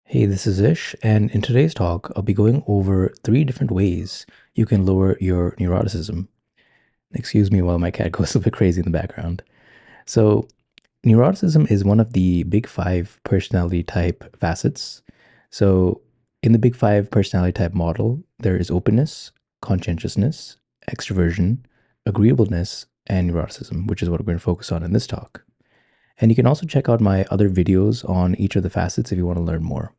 Hey, this is Ish, and in today's talk, I'll be going over 3 different ways you can lower your neuroticism. Excuse me while my cat goes a bit crazy in the background. So, neuroticism is one of the big five personality type facets. So, in the big five personality type model, there is openness, conscientiousness, extroversion, agreeableness, and neuroticism, which is what we're going to focus on in this talk. And you can also check out my other videos on each of the facets if you want to learn more.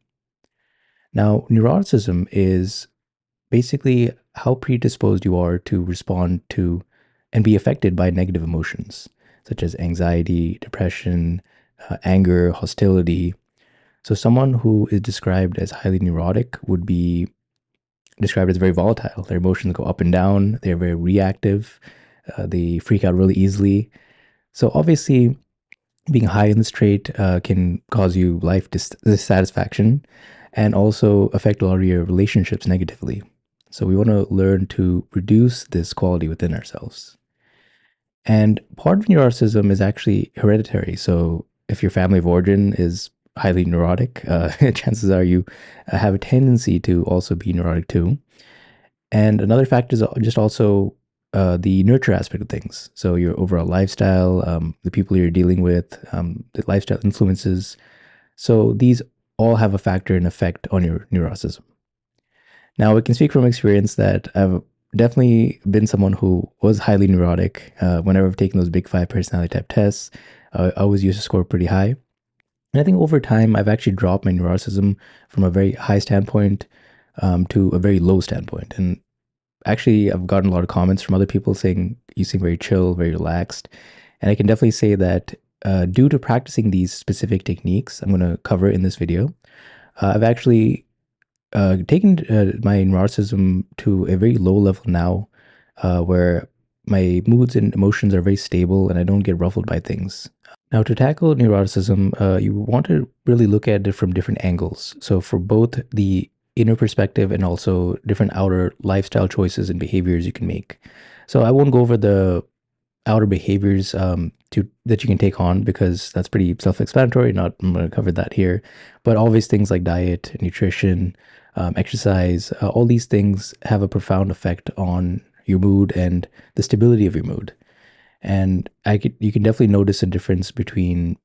Now, neuroticism is basically how predisposed you are to respond to and be affected by negative emotions, such as anxiety, depression, anger, hostility. So, someone who is described as highly neurotic would be described as very volatile. Their emotions go up and down, they're very reactive, they freak out really easily. So, obviously, being high in this trait can cause you life dissatisfaction and also affect a lot of your relationships negatively. So we want to learn to reduce this quality within ourselves. And part of neuroticism is actually hereditary. So if your family of origin is highly neurotic, chances are you have a tendency to also be neurotic too. And another factor is just also the nurture aspect of things. So your overall lifestyle, the people you're dealing with, the lifestyle influences. So these all have a factor and effect on your neuroticism. Now, I can speak from experience that I've definitely been someone who was highly neurotic. Whenever I've taken those big five personality type tests, I always used to score pretty high. And I think over time, I've actually dropped my neuroticism from a very high standpoint to a very low standpoint. And actually, I've gotten a lot of comments from other people saying you seem very chill, very relaxed. And I can definitely say that due to practicing these specific techniques I'm going to cover in this video, I've actually taken my neuroticism to a very low level now, where my moods and emotions are very stable and I don't get ruffled by things. Now, to tackle neuroticism, you want to really look at it from different angles. So, for both the inner perspective and also different outer lifestyle choices and behaviors you can make. So, I won't go over the outer behaviors that you can take on because that's pretty self-explanatory. Not I'm going to cover that here, but obvious things like diet, nutrition, exercise, all these things have a profound effect on your mood and the stability of your mood. And you can definitely notice a difference between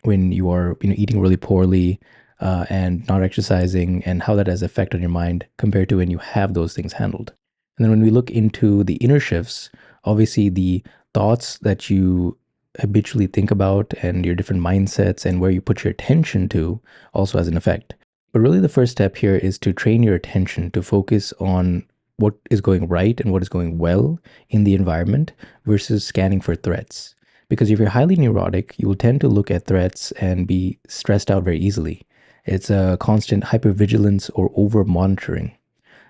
when you are eating really poorly and not exercising, and how that has effect on your mind compared to when you have those things handled. And then when we look into the inner shifts, obviously the thoughts that you habitually think about and your different mindsets and where you put your attention to also has an effect. But really, the first step here is to train your attention to focus on what is going right and what is going well in the environment versus scanning for threats. Because if you're highly neurotic, you will tend to look at threats and be stressed out very easily. It's a constant hypervigilance or over monitoring.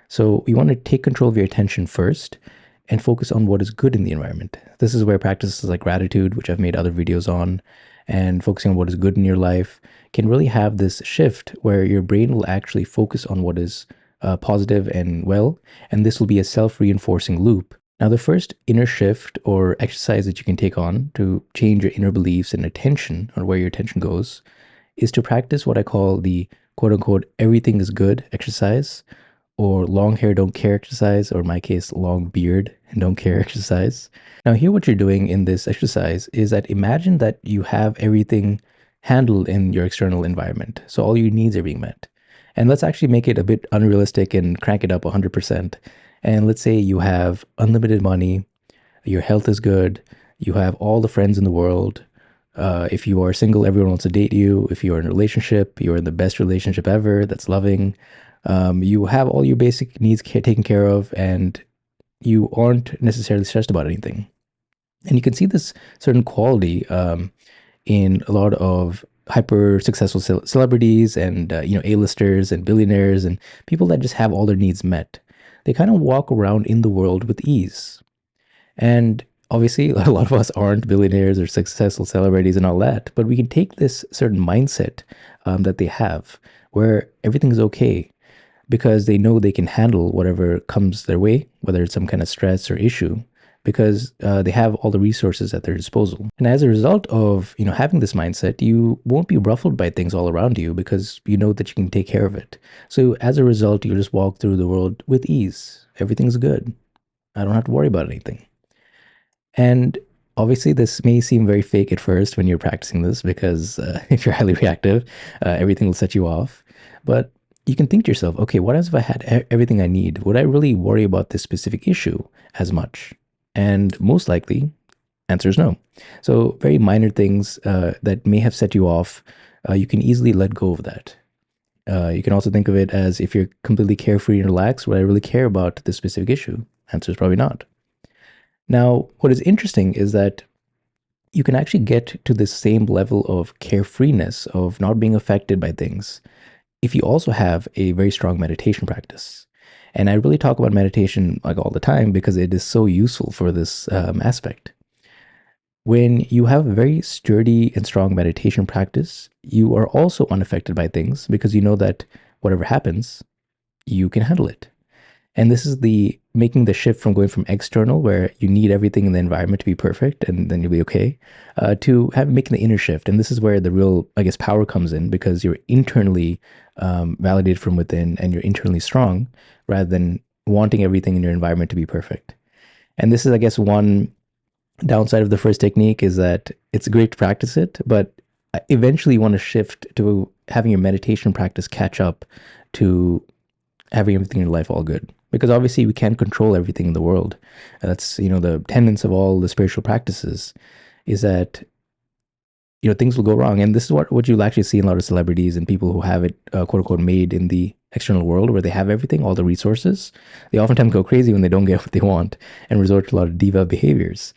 So you want to take control of your attention first and focus on what is good in the environment. This is where practices like gratitude, which I've made other videos on, and focusing on what is good in your life can really have this shift where your brain will actually focus on what is positive and well, and this will be a self-reinforcing loop. Now, the first inner shift or exercise that you can take on to change your inner beliefs and attention on where your attention goes is to practice what I call the quote unquote everything is good exercise, or long hair don't care exercise, or in my case, long beard and don't care exercise. Now, here what you're doing in this exercise is that imagine that you have everything handled in your external environment. So all your needs are being met. And let's actually make it a bit unrealistic and crank it up 100%. And let's say you have unlimited money, your health is good, you have all the friends in the world. If you are single, everyone wants to date you. If you're in a relationship, you're in the best relationship ever that's loving. You have all your basic needs taken care of, and you aren't necessarily stressed about anything. And you can see this certain quality in a lot of hyper successful celebrities and A-listers and billionaires and people that just have all their needs met. They kind of walk around in the world with ease. And obviously, a lot of us aren't billionaires or successful celebrities and all that, but we can take this certain mindset that they have where everything is okay because they know they can handle whatever comes their way, whether it's some kind of stress or issue. because they have all the resources at their disposal. And as a result of having this mindset, you won't be ruffled by things all around you because you know that you can take care of it. So as a result, you just walk through the world with ease. Everything's good. I don't have to worry about anything. And obviously, this may seem very fake at first when you're practicing this because if you're highly reactive, everything will set you off. But you can think to yourself, okay, what else if I had everything I need? Would I really worry about this specific issue as much? And most likely, answer is no. So, very minor things that may have set you off, you can easily let go of that. You can also think of it as if you're completely carefree and relaxed, would I really care about this specific issue? Answer is probably not. Now, what is interesting is that you can actually get to the same level of carefreeness, of not being affected by things, if you also have a very strong meditation practice. And I really talk about meditation like all the time because it is so useful for this aspect. When you have a very sturdy and strong meditation practice, you are also unaffected by things because you know that whatever happens, you can handle it. And this is the making the shift from going from external, where you need everything in the environment to be perfect and then you'll be okay, to making the inner shift. And this is where the real, I guess, power comes in because you're internally validated from within and you're internally strong rather than wanting everything in your environment to be perfect. And this is, I guess, one downside of the first technique is that it's great to practice it, but eventually you want to shift to having your meditation practice catch up to having everything in your life all good. Because obviously we can't control everything in the world. That's, the tenets of all the spiritual practices is that, things will go wrong. And this is what you'll actually see in a lot of celebrities and people who have it, quote unquote, made in the external world where they have everything, all the resources. They oftentimes go crazy when they don't get what they want and resort to a lot of diva behaviors.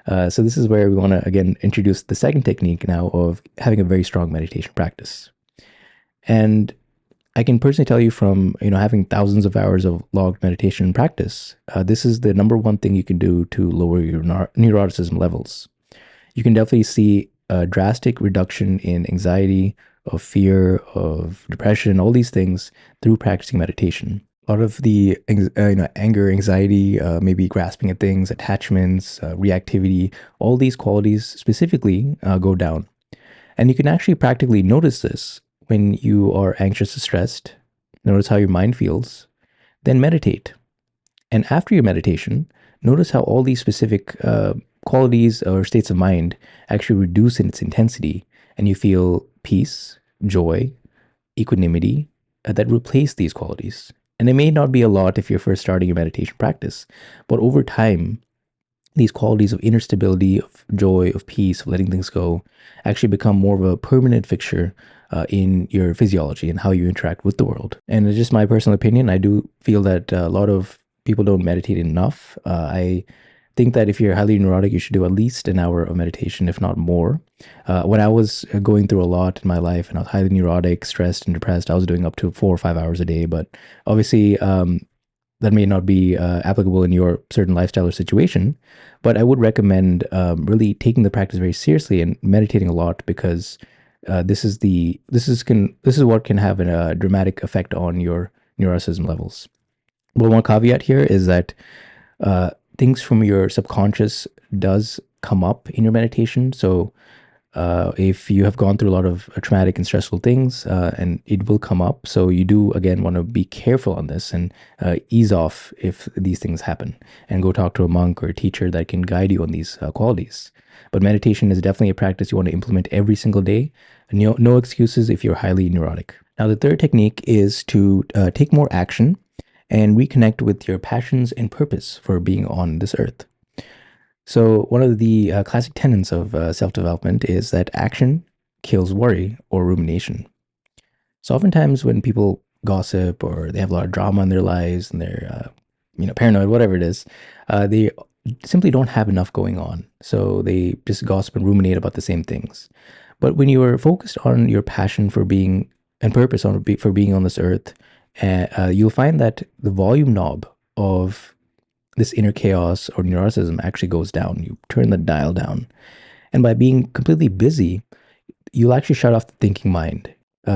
So this is where we want to, again, introduce the second technique now of having a very strong meditation practice. And I can personally tell you from having thousands of hours of logged meditation practice, this is the number one thing you can do to lower your neuroticism levels. You can definitely see a drastic reduction in anxiety, of fear, of depression, all these things through practicing meditation. A lot of the anger, anxiety, maybe grasping at things, attachments, reactivity, all these qualities specifically go down. And you can actually practically notice this when you are anxious or stressed. Notice how your mind feels. Then meditate. And after your meditation, notice how all these specific qualities or states of mind actually reduce in its intensity. And you feel peace, joy, equanimity that replace these qualities. And it may not be a lot if you're first starting your meditation practice, but over time, these qualities of inner stability, of joy, of peace, of letting things go, actually become more of a permanent fixture in your physiology and how you interact with the world. And it's just my personal opinion. I do feel that a lot of people don't meditate enough. I think that if you're highly neurotic, you should do at least an hour of meditation, if not more. When I was going through a lot in my life and I was highly neurotic, stressed, and depressed, I was doing up to 4 or 5 hours a day. But obviously, that may not be applicable in your certain lifestyle or situation, but I would recommend really taking the practice very seriously and meditating a lot because this is what can have a dramatic effect on your neuroticism levels. But one caveat here is that things from your subconscious does come up in your meditation. So if you have gone through a lot of traumatic and stressful things, and it will come up. So you do, again, want to be careful on this and ease off if these things happen and go talk to a monk or a teacher that can guide you on these qualities. But meditation is definitely a practice you want to implement every single day. No excuses if you're highly neurotic. Now, the third technique is to take more action and reconnect with your passions and purpose for being on this earth. So one of the classic tenets of self-development is that action kills worry or rumination. So oftentimes when people gossip or they have a lot of drama in their lives and they're paranoid, whatever it is, they simply don't have enough going on. So they just gossip and ruminate about the same things. But when you are focused on your passion for being and purpose for being on this earth, you'll find that the volume knob of this inner chaos or neuroticism actually goes down. You turn the dial down. And by being completely busy, you'll actually shut off the thinking mind.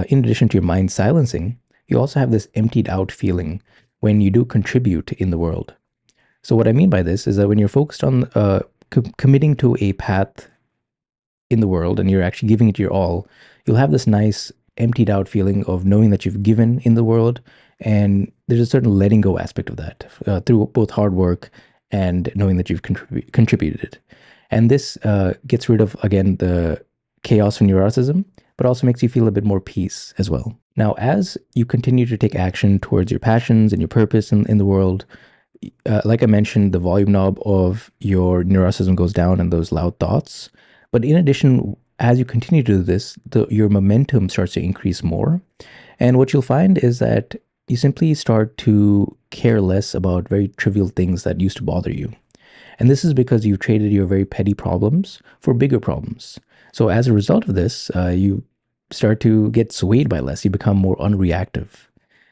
In addition to your mind silencing, you also have this emptied out feeling when you do contribute in the world. So what I mean by this is that when you're focused on committing to a path in the world and you're actually giving it your all, you'll have this nice emptied out feeling of knowing that you've given in the world. And there's a certain letting go aspect of that through both hard work and knowing that you've contributed. And this gets rid of, again, the chaos from neuroticism, but also makes you feel a bit more peace as well. Now, as you continue to take action towards your passions and your purpose in the world, like I mentioned, the volume knob of your neuroticism goes down and those loud thoughts. But in addition, as you continue to do this, your momentum starts to increase more. And what you'll find is that you simply start to care less about very trivial things that used to bother you. And this is because you've traded your very petty problems for bigger problems. So as a result of this, you start to get swayed by less. You become more unreactive.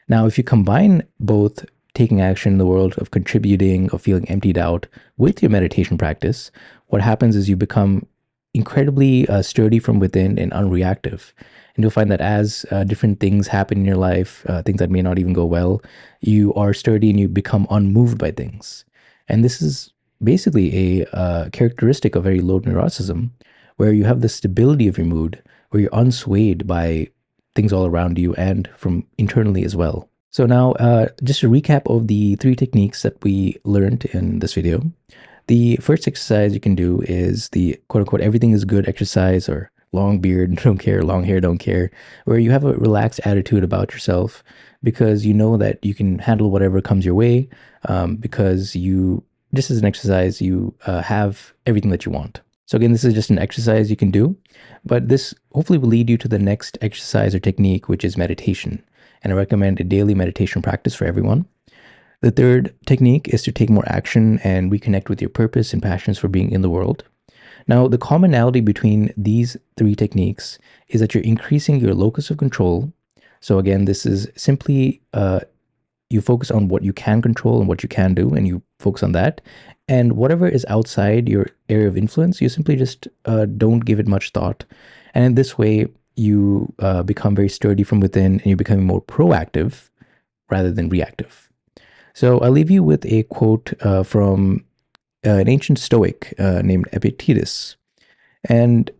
Now, if you combine both taking action in the world of contributing, of feeling emptied out with your meditation practice, what happens is you become incredibly sturdy from within and unreactive. And you'll find that as different things happen in your life, things that may not even go well, you are sturdy and you become unmoved by things. And this is basically a characteristic of very low neuroticism, where you have the stability of your mood, where you're unswayed by things all around you and from internally as well. So now, just a recap of the 3 techniques that we learned in this video. The first exercise you can do is the quote unquote everything is good exercise, or long beard, don't care, long hair, don't care, where you have a relaxed attitude about yourself because you know that you can handle whatever comes your way, because you, just as an exercise, you have everything that you want. So again, this is just an exercise you can do, but this hopefully will lead you to the next exercise or technique, which is meditation. And I recommend a daily meditation practice for everyone. The third technique is to take more action and reconnect with your purpose and passions for being in the world. Now, the commonality between these 3 techniques is that you're increasing your locus of control. So again, this is simply you focus on what you can control and what you can do, and you focus on that. And whatever is outside your area of influence, you simply just don't give it much thought. And in this way, you become very sturdy from within and you become more proactive rather than reactive. So I'll leave you with a quote from an ancient Stoic named Epictetus. And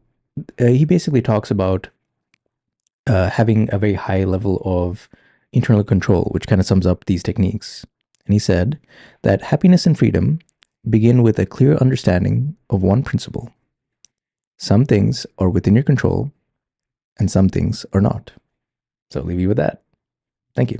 he basically talks about having a very high level of internal control, which kind of sums up these techniques. And he said that happiness and freedom begin with a clear understanding of one principle. Some things are within your control and some things are not. So I'll leave you with that. Thank you.